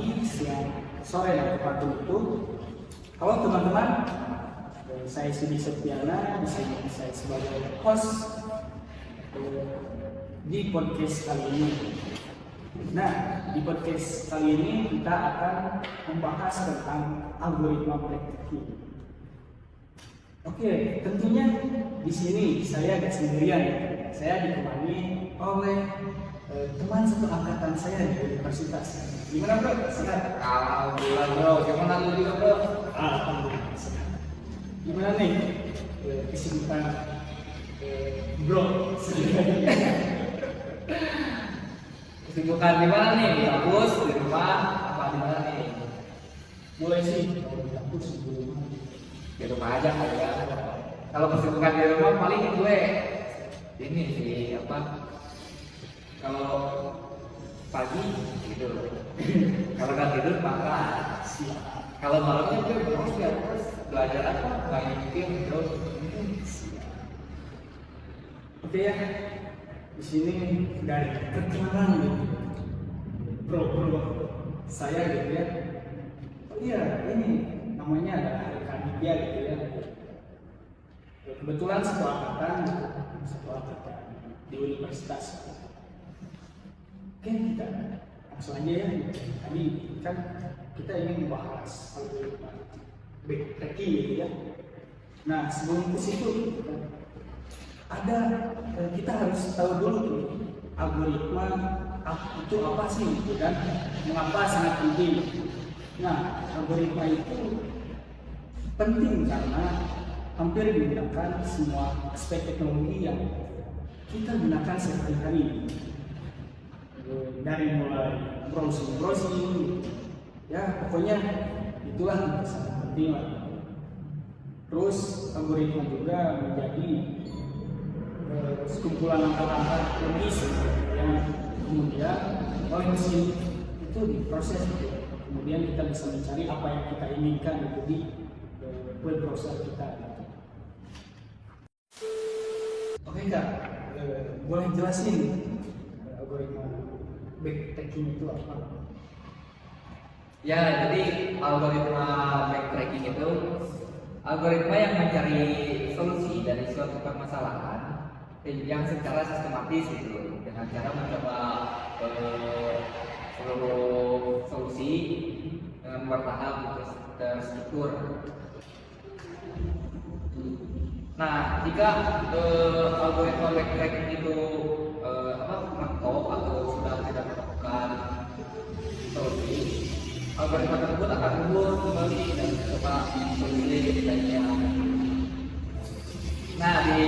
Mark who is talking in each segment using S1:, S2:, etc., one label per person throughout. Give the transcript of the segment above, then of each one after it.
S1: pagi, siang, sore dan waktu itu. Halo teman-teman, saya Sudi Septiana, di sini saya sebagai host di podcast kali ini. Nah, di podcast kali ini kita akan membahas tentang algoritma break-taking. Oke, tentunya di sini saya agak sendirian. Saya ditemani oleh teman satu angkatan saya di universitas. Gimana bro? Sehat?
S2: Alhamdulillah bro, gimana lu juga bro?
S1: Alhamdulillah sehat. Gimana nih kesibukan bro?
S2: Kesibukan di mana nih? Di kampus, di rumah, apa di mana nih?
S1: Boleh sih kalau di kampus sebelum
S2: Di rumah aja kali ya. Kalau kesibukan di rumah paling gue ini sih apa? Kalau pagi tidur, kalau nggak tidur makan. Kalau malamnya gue terus belajar apa? Main game terus.
S1: Oke ya, di sini dari perkenalan gitu, bro, saya gitu ya. Oh iya, ini namanya ada Arika Aditya gitu ya. Kebetulan satu angkatan di universitas. Oke, kita langsung aja ya. Tadi kan kita ingin membahas algoritma break-taking gitu ya. Nah, sebelum ke situ kita harus tahu dulu tuh algoritma itu apa sih gitu, dan mengapa sangat penting. Nah, algoritma itu penting karena hampir digunakan semua aspek teknologi yang kita gunakan sehari-hari, dari mulai browsing ya pokoknya itulah sangat penting lah. Terus algoritma juga menjadi sekumpulan langkah-langkah logis yang kemudian oleh mesin itu diproses gitu. Kemudian kita bisa mencari apa yang kita inginkan gitu di web browser kita gitu. Oke kak, boleh jelasin algoritma backtracking itu apa?
S2: Ya, jadi algoritma backtracking itu algoritma yang mencari solusi dari suatu permasalahan yang secara sistematis gitu, dengan cara mencoba seluruh solusi dengan bertahap terstruktur. Nah, jika algoritma backtracking itu mentok atau sudah tidak menemukan solusi, algoritma tersebut akan mundur kembali dan mencoba solusi lainnya. Nah, di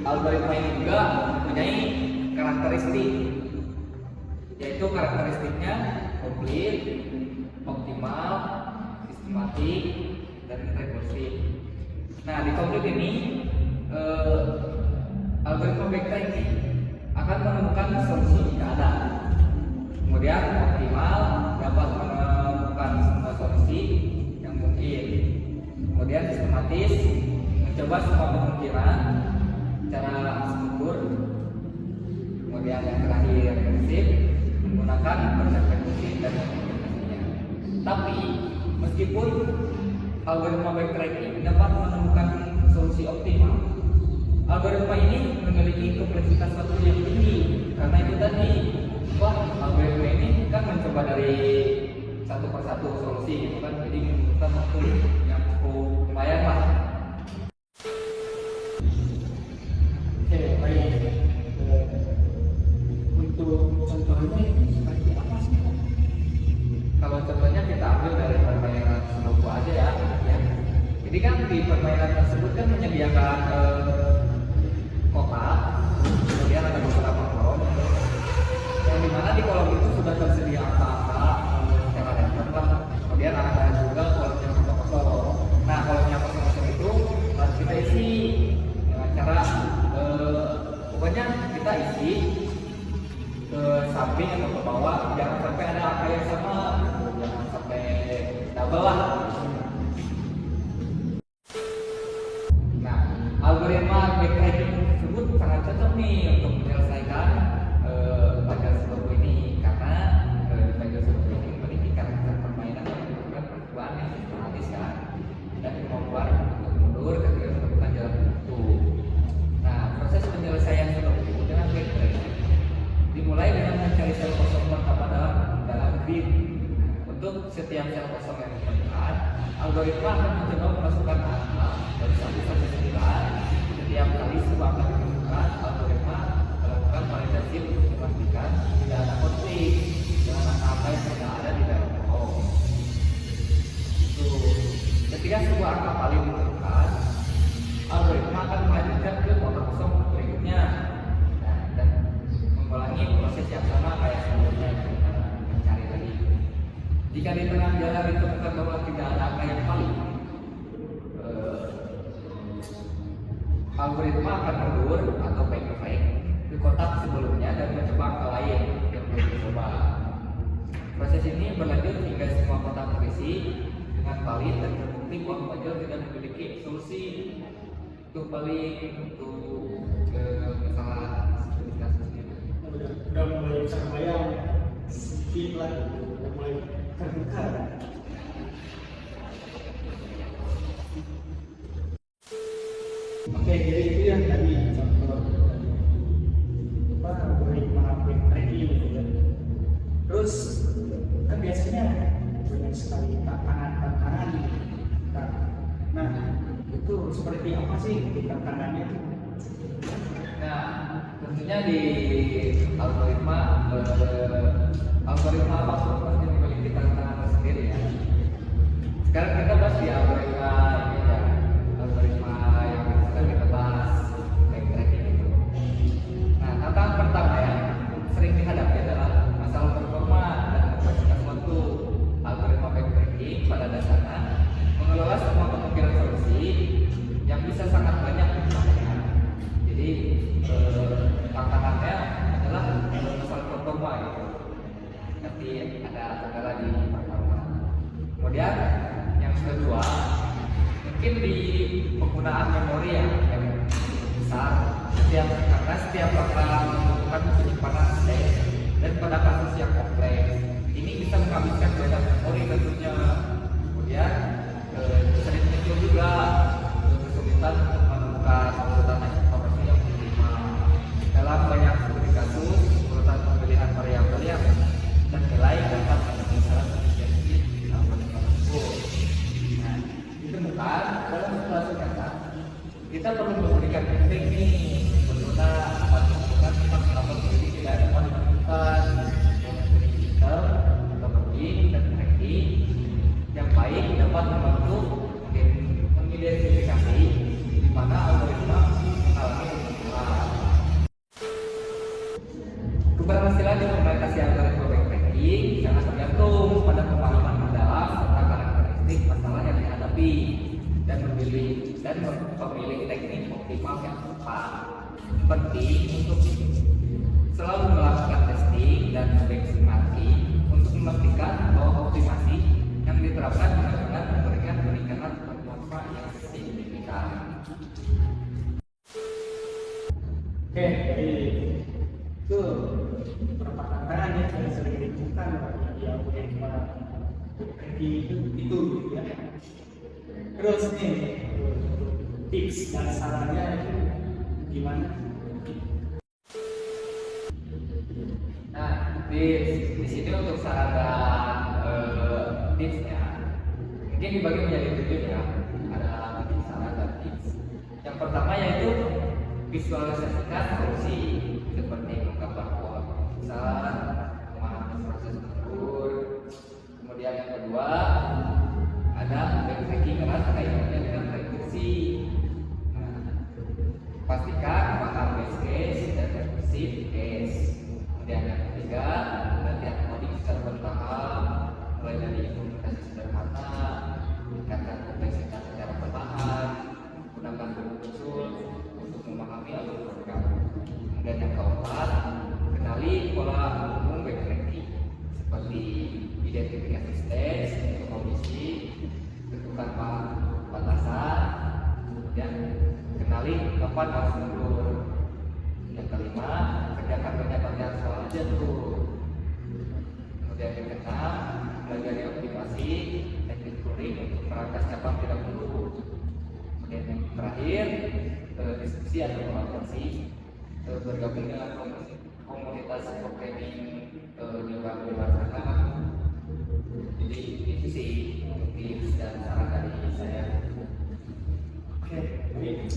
S2: algoritma ini juga mempunyai karakteristik, yaitu karakteristiknya komplit, optimal, sistematik, dan rekursif. Nah, di komplit ini algoritma backtracking akan menemukan solusi jika ada. Kemudian optimal dapat menemukan semua solusi yang mungkin. Kemudian sistematis mencoba semua kemungkinan secara struktur. Kemudian yang terakhir rekursif menggunakan konsep rekursif dan kombinasinya. Tapi meskipun algoritma backtracking dapat menemukan solusi optimal, algoritma ini memiliki kompleksitas waktu yang tinggi. Karena itu tadi, algoritma ini kan mencoba dari satu persatu solusi gitu kan, jadi membutuhkan waktu yang cukup lumayan lah.
S1: Oke, baik. Untuk contohnya seperti apa sih?
S2: Kalau contohnya kita ambil dari permainan Sudoku aja ya. Jadi kan di permainan tersebut kan menyediakan kotak, kemudian ada beberapa kolom, yang dimana di kolom itu sudah tersedia angka-angka secara random lah. Kemudian ada juga kolom yang kosong. Nah, kolom yang kosong itu harus kita isi dengan cara pokoknya kita isi ke samping atau ke bawah, jangan sampai ada angka yang sama, jangan sampai double lah. Nah, algoritma backtracking tersebut sangat cocok nih untuk menyelesaikan bagian Sudoku ini, karena bagian Sudoku ini memiliki karakter kemampuan untuk mundur ketika menemukan jalan buntu. Nah, proses penyelesaian seperti dengan backtracking dimulai dengan mencari sel kosong pertama dalam grid. Untuk setiap sel kosong yang ditemukan, algoritma akan mencoba memasukkan angka dari 1 sampai 9. Setiap kali sebuah angka ditemukan, algoritma melakukan validasi untuk memastikan tidak ada konflik dengan angka yang sudah ada di dalam bohong. Ketika sebuah angka valid ditemukan, algoritma akan melanjutkan ke kotak kosong berikutnya, dan mengulangi proses yang sama kayak sebelumnya kita mencari lagi. Jika di tengah jalan ditemukan bahwa tidak ada angka yang valid, algoritma akan mundur atau backtrack ke kotak sebelumnya dan mencoba angka lain yang belum dicoba. Proses ini berlanjut hingga semua kotak terisi dengan valid dan terbukti bahwa model tidak memiliki solusi untuk balik untuk ke masalah kasus ini.
S1: Udah mulai terbayang sedikit lah, udah mulai terbuka. Oke, jadi itu yang tadi contoh algoritma backtracking gitu ya. Terus kan biasanya banyak sekali tantangan gitu. Nah, itu seperti apa sih tantangannya itu?
S2: Nah, tentunya di algoritma masuk pasti memiliki tantangan tersendiri ya. Sekarang kita bahas di algoritma ini ya, algoritma yang sedang kita bahas backtracking itu. Nah, tantangan pertama yang sering dihadapi adalah masalah performa dan kapasitas waktu. Algoritma backtracking pada dasarnya mengelola semua kemungkinan solusi yang bisa sangat banyak dipakai. Jadi tantangannya adalah masalah performa gitu. Nanti ada kendala di performa. Kemudian yang kedua, mungkin di penggunaan memori yang besar. Karena setiap langkah membutuhkan penyimpanan state dan pada kasus yang kompleks ini bisa menghabiskan banyak memori tentunya. Kemudian sering muncul juga kesulitan untuk menemukan urutan informasi yang optimal. Dalam banyak studi kasus, urutan pemilihan variabel yang dan nilai dapat menjadi salah satu efisiensi algoritma tersebut. Nah, ditemukan dalam situasi nyata, kita perlu memberikan penting nih pengguna dapat menentukan tentang jadi tidak dapat menemukan digital atau login dan tracking yang baik dapat membantu mengidentifikasi di mana algoritma mengalami kesalahan. Keberhasilan implementasi algoritma backtracking sangat tergantung pada pemahaman mendalam tentang karakteristik masalah yang dihadapi dan memilih teknik optimal yang tepat. Penting untuk selalu melakukan testing dan benchmarking untuk memastikan bahwa optimasi yang diterapkan benar-benar memberikan peningkatan performa yang signifikan.
S1: Oke, jadi itu beberapa tantangan yang sering ditemukan di algoritma backtracking itu ya. Terus nih tips dan sarannya itu gimana?
S2: Nah, di sini untuk saran dan tipsnya mungkin dibagi menjadi 7 ya. Ada saran dan tips. Yang pertama yaitu visualisasikan solusi seperti menggambar pola besar, memahami proses ukur. Kemudian yang kedua ada backtracking erat kaitannya dengan rekursi. Pastikan paham base case dan recursive case. Kemudian yang ketiga, latihan coding secara bertahap, mulai dari implementasi sederhana, meningkatkan kompleksitas secara perlahan, menggunakan buku tool untuk memahami algoritma. Kemudian yang keempat, kenali pola umum backtracking seperti identifikasi stage, kondisi, tentukan batasan, kemudian kenali kapan harus mundur. Yang kelima, kerjakan banyak latihan soal aja tuh. Kemudian yang keenam, belajar optimasi teknik turing untuk Rangkas cabang tidak mundur. Kemudian yang terakhir diskusi atau kolaborasi, bergabung dengan komunitas programming juga dilaksanakan. Jadi itu sih tips dan saran dari saya.
S1: Oke, baik.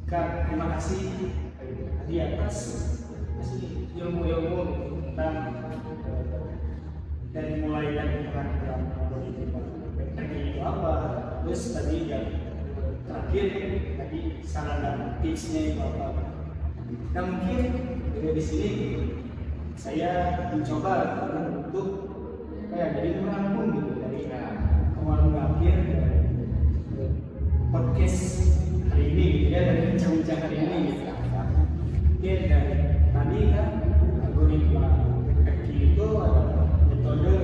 S1: Kak, terima kasih di atas ilmu-ilmu tentang dari mulai dari peran algoritma itu apa, terus tadi yang terakhir tadi saran dan tipsnya itu apa. Nah mungkin dari sini saya mencoba untuk jadi merangkum gitu dari awal akhir podcast hari ini gitu ya, dari bincang-bincang hari ini gitu. Oke, dari tadi kan algoritma deteksi itu adalah metode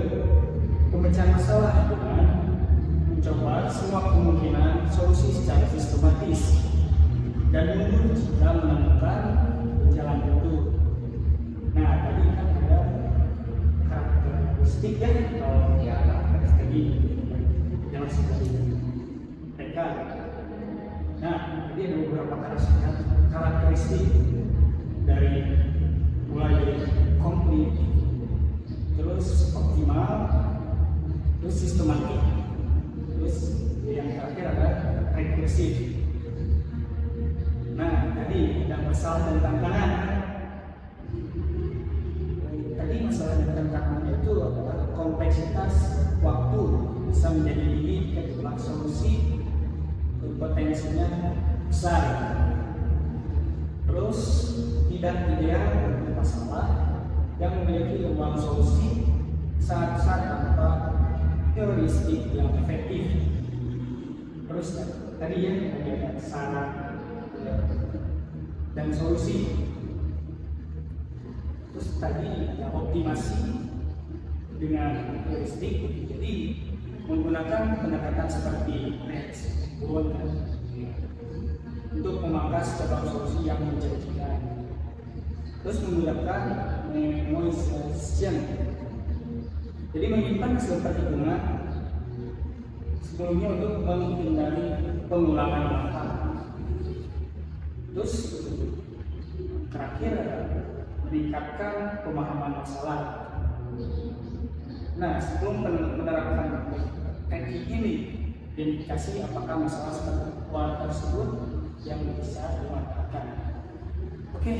S1: pemecahan masalah dengan mencoba semua kemungkinan solusi secara sistematis dan mundur jika menemukan jalan itu. Nah tadi kan ada karakteristik ya, kalau ya karakteristik yang sudah mereka. Nah jadi ada beberapa karakteristik dari mulai dari komplit, terus optimal, terus sistematik, terus yang terakhir ada rekursif. Nah tadi ada masalah dan tantangan. Tadi masalah dan tantangan itu adalah kompleksitas waktu bisa menjadi tinggi ketika solusi potensinya besar. Terus tidak ideal masalah yang memiliki ruang solusi sangat besar tanpa heuristik yang efektif. Terus tadi ya ada saran dan solusi. Terus tadi ada optimasi dengan heuristik, jadi menggunakan pendekatan seperti Redstone untuk memangkas cabang solusi yang menjanjikan. Terus menggunakan memoization, jadi menyimpan hasil perhitungan sebelumnya untuk menghindari pengulangan data. Terus terakhir meningkatkan pemahaman masalah. Nah sebelum menerapkan teknik ini, indikasi apakah masalah seperti tersebut yang bisa dimanfaatkan. Oke,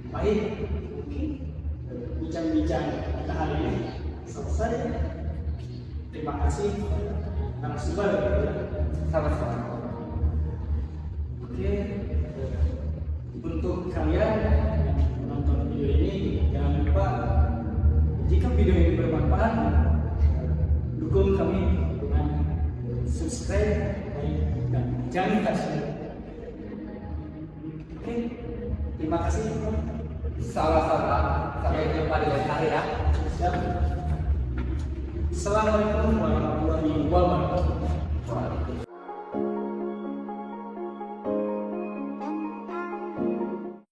S1: baik. Mungkin bincang-bincang kita hari ini selesai. Terima kasih narasumber.
S2: Sama-sama.
S1: Oke, untuk kalian yang menonton video ini, jangan lupa jika video ini bermanfaat, dukung kami dengan subscribe, like, dan jangan lupa share. Oke, terima kasih.
S2: Sama-sama. Sampai jumpa di lain kali ya.
S1: Siap. Assalamualaikum warahmatullahi wabarakatuh.